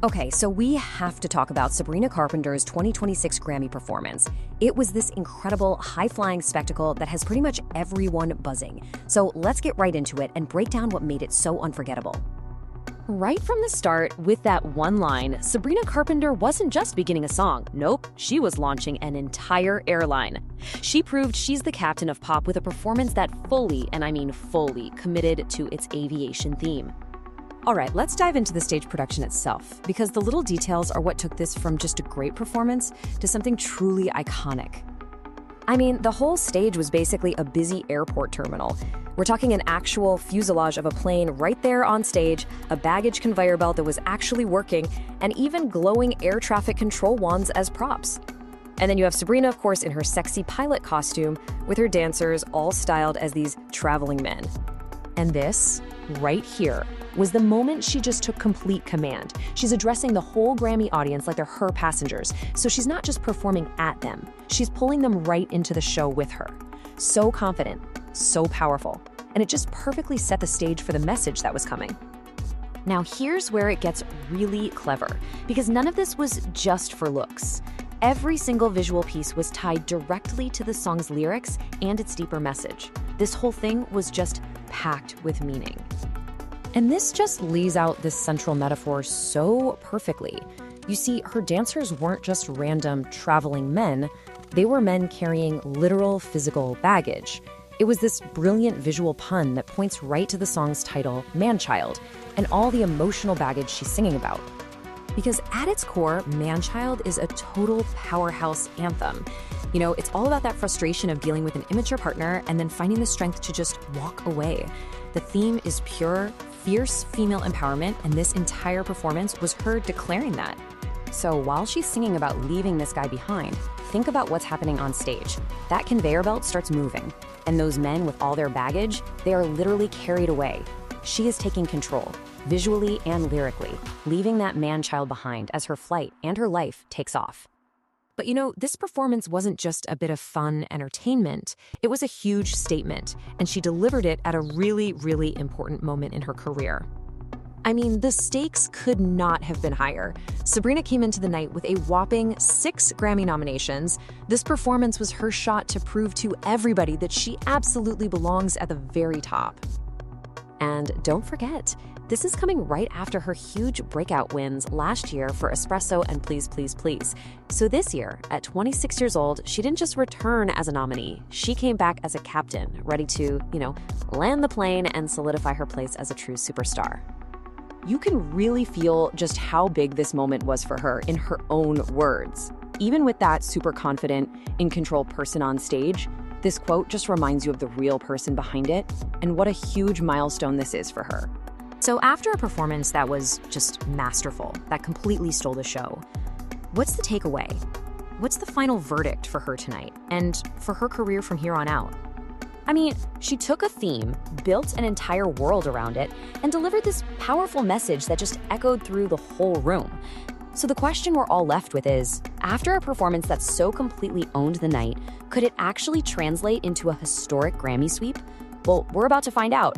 Okay, so we have to talk about Sabrina Carpenter's 2026 Grammy performance. It was this incredible, high-flying spectacle that has pretty much everyone buzzing. So let's get right into it and break down what made it so unforgettable. Right from the start, with that one line, Sabrina Carpenter wasn't just beginning a song. Nope, she was launching an entire airline. She proved she's the captain of pop with a performance that fully, and I mean fully, committed to its aviation theme. All right, let's dive into the stage production itself, because the little details are what took this from just a great performance to something truly iconic. I mean, the whole stage was basically a busy airport terminal. We're talking an actual fuselage of a plane right there on stage, a baggage conveyor belt that was actually working, and even glowing air traffic control wands as props. And then you have Sabrina, of course, in her sexy pilot costume, with her dancers all styled as these traveling men. And this, right here, was the moment she just took complete command. She's addressing the whole Grammy audience like they're her passengers, so she's not just performing at them, she's pulling them right into the show with her. So confident, so powerful, and it just perfectly set the stage for the message that was coming. Now here's where it gets really clever, because none of this was just for looks. Every single visual piece was tied directly to the song's lyrics and its deeper message. This whole thing was just packed with meaning. And this just lays out this central metaphor so perfectly. You see, her dancers weren't just random traveling men, they were men carrying literal physical baggage. It was this brilliant visual pun that points right to the song's title, Manchild, and all the emotional baggage she's singing about. Because at its core, Manchild is a total powerhouse anthem. You know, it's all about that frustration of dealing with an immature partner and then finding the strength to just walk away. The theme is pure, fierce female empowerment, and this entire performance was her declaring that. So while she's singing about leaving this guy behind, think about what's happening on stage. That conveyor belt starts moving, and those men with all their baggage, they are literally carried away. She is taking control, visually and lyrically, leaving that man-child behind as her flight and her life takes off. But you know, this performance wasn't just a bit of fun entertainment. It was a huge statement, and she delivered it at a really, really important moment in her career. I mean, the stakes could not have been higher. Sabrina came into the night with a whopping 6 Grammy nominations. This performance was her shot to prove to everybody that she absolutely belongs at the very top. And don't forget, this is coming right after her huge breakout wins last year for Espresso and Please, Please, Please. So this year, at 26 years old, she didn't just return as a nominee. She came back as a captain, ready to, land the plane and solidify her place as a true superstar. You can really feel just how big this moment was for her in her own words. Even with that super confident, in control person on stage, this quote just reminds you of the real person behind it and what a huge milestone this is for her. So after a performance that was just masterful, that completely stole the show, what's the takeaway? What's the final verdict for her tonight and for her career from here on out? I mean, she took a theme, built an entire world around it, and delivered this powerful message that just echoed through the whole room. So the question we're all left with is, after a performance that so completely owned the night, could it actually translate into a historic Grammy sweep? Well, we're about to find out.